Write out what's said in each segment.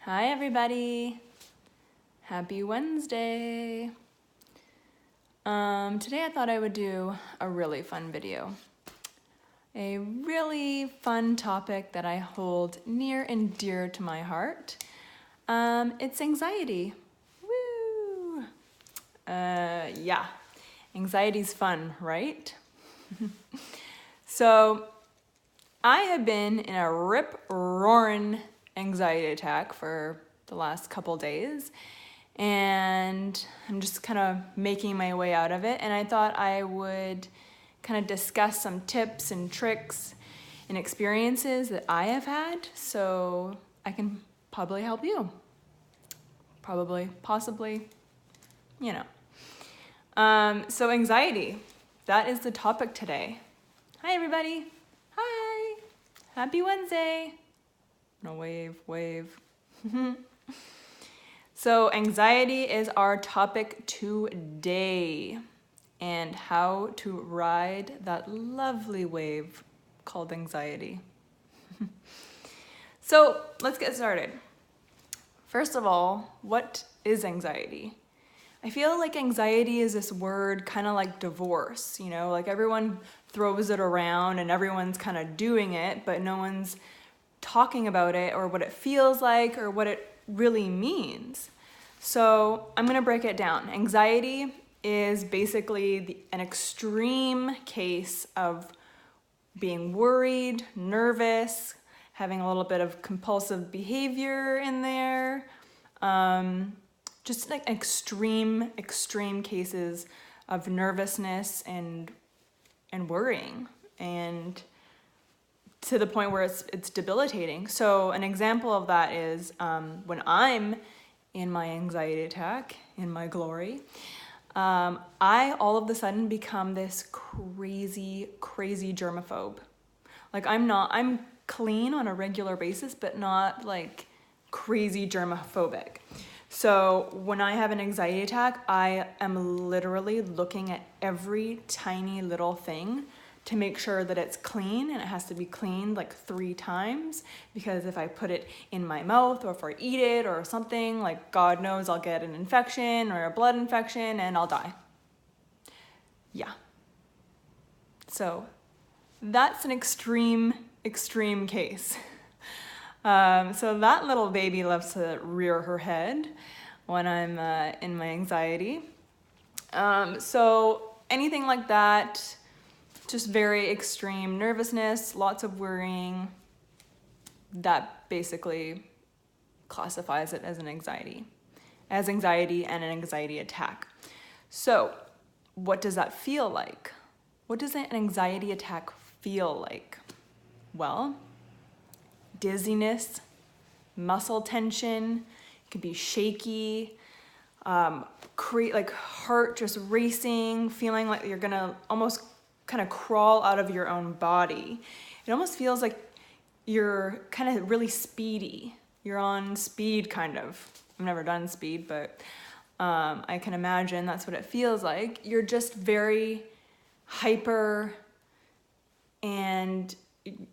Hi everybody, happy Wednesday. Today I thought I would do a really fun video. A really fun topic that I hold near and dear to my heart. It's anxiety. Woo! Yeah, anxiety's fun, right? So I have been in a rip-roaring anxiety attack for the last couple days, and I'm just kind of making my way out of it, and I thought I would kind of discuss some tips and tricks and experiences that I have had so I can probably help you. Possibly, you know. So anxiety, that is the topic today. Hi everybody. Hi. Happy Wednesday. No, wave. So anxiety is our topic today, and how to ride that lovely wave called anxiety. So let's get started. First of all, what is anxiety? I feel like anxiety is this word kind of like divorce, you know, like everyone throws it around and everyone's kind of doing it, but no one's talking about it or what it feels like or what it really means. So I'm going to break it down. Anxiety is basically an extreme case of being worried, nervous, having a little bit of compulsive behavior in there. Just like extreme cases of nervousness and worrying, and to the point where it's debilitating. So an example of that is when I'm in my anxiety attack, in my glory, I all of a sudden become this crazy germaphobe. Like I'm clean on a regular basis, but not like crazy germophobic. So when I have an anxiety attack, I am literally looking at every tiny little thing to make sure that it's clean, and it has to be cleaned like 3 times, because if I put it in my mouth or if I eat it or something, like God knows I'll get an infection or a blood infection and I'll die. Yeah. So that's an extreme case. So that little baby loves to rear her head when I'm in my anxiety. So anything like that, just very extreme nervousness, lots of worrying, that basically classifies it as anxiety and an anxiety attack. So what does that feel like? What does an anxiety attack feel like? Well, dizziness, muscle tension, it could be shaky, like heart just racing, feeling like you're gonna almost kind of crawl out of your own body. It almost feels like you're kind of really speedy. You're on speed, kind of. I've never done speed, but I can imagine that's what it feels like. You're just very hyper, and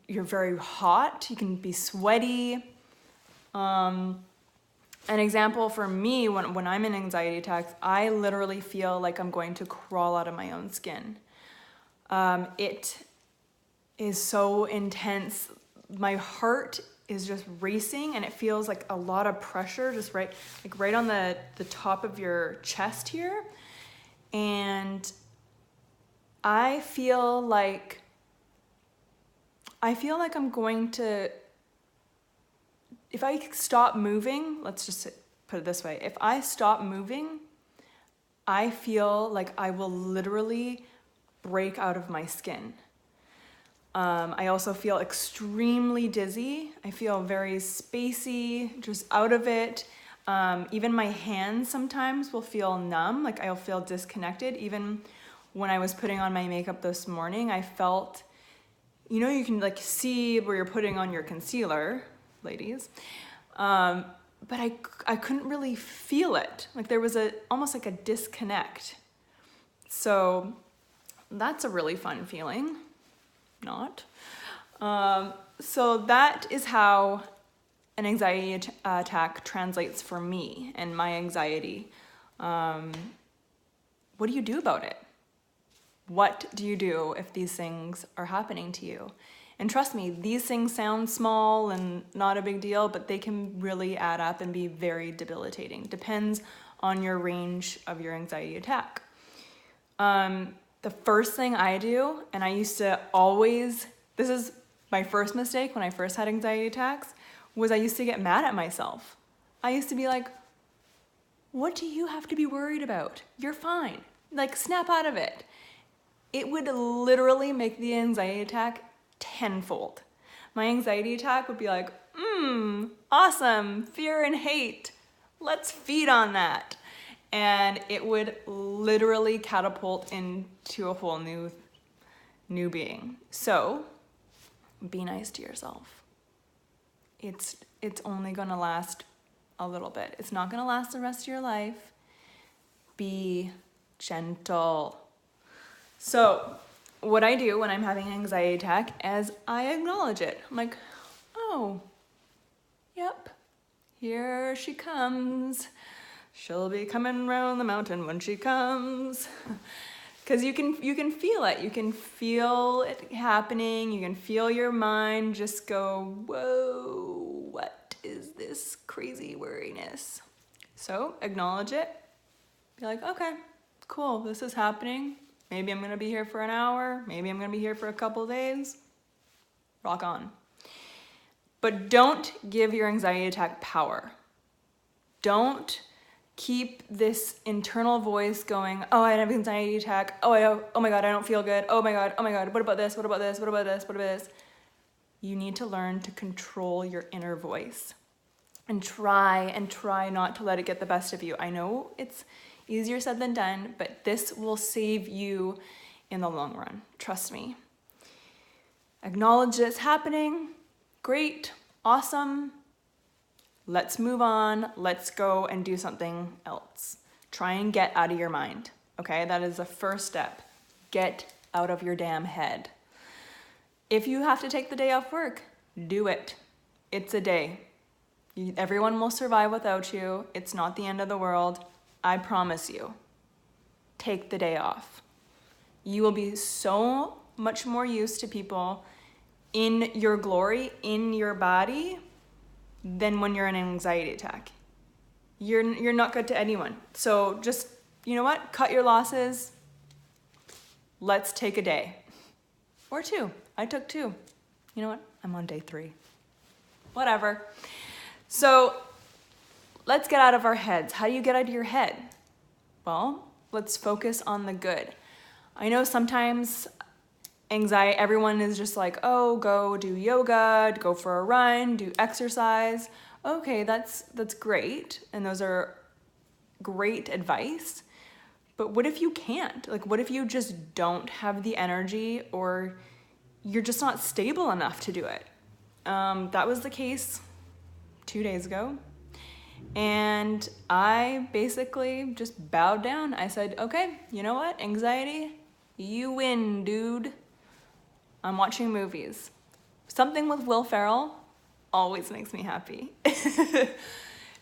you're very hot. You can be sweaty. An example for me, when I'm in anxiety attacks, I literally feel like I'm going to crawl out of my own skin. It is so intense. My heart is just racing, and it feels like a lot of pressure just right on the top of your chest here. And I feel like I'm going to, if I stop moving, let's just put it this way, if I stop moving, I feel like I will literally break out of my skin. I also feel extremely dizzy. I feel very spacey, just out of it. Even my hands sometimes will feel numb, like I'll feel disconnected. Even when I was putting on my makeup this morning, I felt, you know, you can like see where you're putting on your concealer, ladies. But I couldn't really feel it. Like there was almost like a disconnect. So that's a really fun feeling. Not. So that is how an anxiety attack translates for me and my anxiety. What do you do about it? What do you do if these things are happening to you? And trust me, these things sound small and not a big deal, but they can really add up and be very debilitating. Depends on your range of your anxiety attack. The first thing I do, and I used to always, this is my first mistake when I first had anxiety attacks, was I used to get mad at myself. I used to be like, what do you have to be worried about? You're fine. Like, snap out of it. It would literally make the anxiety attack tenfold. My anxiety attack would be like, awesome, fear and hate. Let's feed on that. And it would literally catapult into a whole new being. So be nice to yourself. It's only gonna last a little bit. It's not gonna last the rest of your life. Be gentle. So what I do when I'm having an anxiety attack is I acknowledge it. I'm like, oh, yep, here she comes. She'll be coming round the mountain when she comes. Because you can feel it. You can feel it happening. You can feel your mind just go, whoa, what is this crazy worriness? So acknowledge it. Be like, okay, cool, this is happening. Maybe I'm gonna be here for an hour. Maybe I'm gonna be here for a couple days. Rock on. But don't give your anxiety attack power. Don't keep this internal voice going, oh, I have an anxiety attack. Oh my God, I don't feel good. Oh my God, what about this? What about this? What about this? What about this? You need to learn to control your inner voice and try not to let it get the best of you. I know it's easier said than done, but this will save you in the long run. Trust me. Acknowledge it's happening. Great. Awesome. Let's move on. Let's go and do something else. Try and get out of your mind. Okay, that is the first step. Get out of your damn head. If you have to take the day off work, do it. It's a day. Everyone will survive without you. It's not the end of the world. I promise you. Take the day off. You will be so much more used to people in your glory, in your body, than when you're in an anxiety attack. You're not good to anyone. So just, you know what? Cut your losses. Let's take a day. Or 2. I took 2. You know what? I'm on day 3. Whatever. So let's get out of our heads. How do you get out of your head? Well, let's focus on the good. I know sometimes everyone is just like, oh, go do yoga, go for a run, do exercise. Okay, that's great. And those are great advice. But what if you can't? Like, what if you just don't have the energy or you're just not stable enough to do it? That was the case 2 days ago. And I basically just bowed down. I said, okay, you know what? Anxiety, you win, dude. I'm watching movies. Something with Will Ferrell always makes me happy.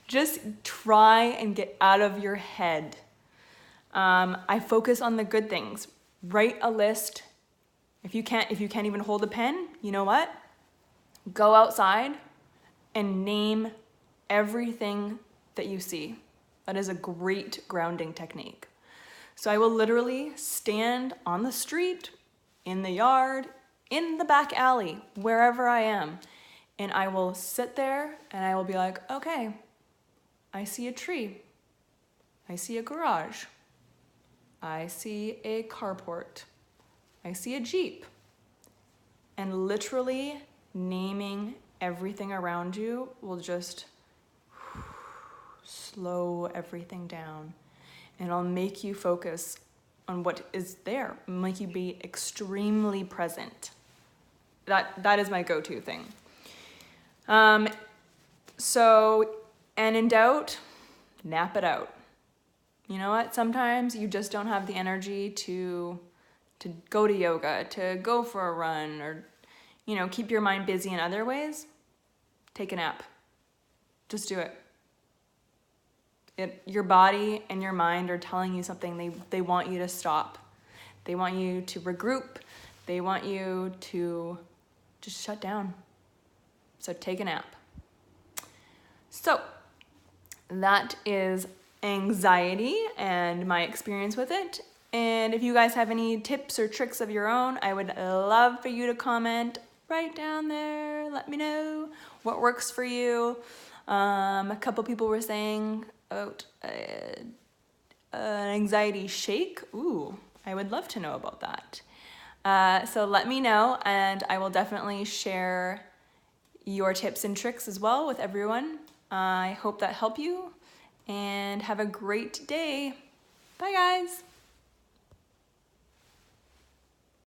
Just try and get out of your head. I focus on the good things. Write a list. If you can't even hold a pen, you know what? Go outside and name everything that you see. That is a great grounding technique. So I will literally stand on the street, in the yard, in the back alley, wherever I am, and I will sit there and I will be like, okay, I see a tree. I see a garage. I see a carport. I see a Jeep. And literally naming everything around you will just slow everything down, and it'll make you focus on what is there, make you be extremely present. That is my go-to thing. So, and in doubt, nap it out. You know what? Sometimes you just don't have the energy to go to yoga, to go for a run, or, keep your mind busy in other ways. Take a nap. Just do it. Your body and your mind are telling you something. They want you to stop. They want you to regroup. They want you to just shut down. So take a nap. So that is anxiety and my experience with it. And if you guys have any tips or tricks of your own, I would love for you to comment right down there. Let me know what works for you. A couple people were saying about an anxiety shake. Ooh, I would love to know about that. So let me know, and I will definitely share your tips and tricks as well with everyone. I hope that helped you, and have a great day. Bye, guys.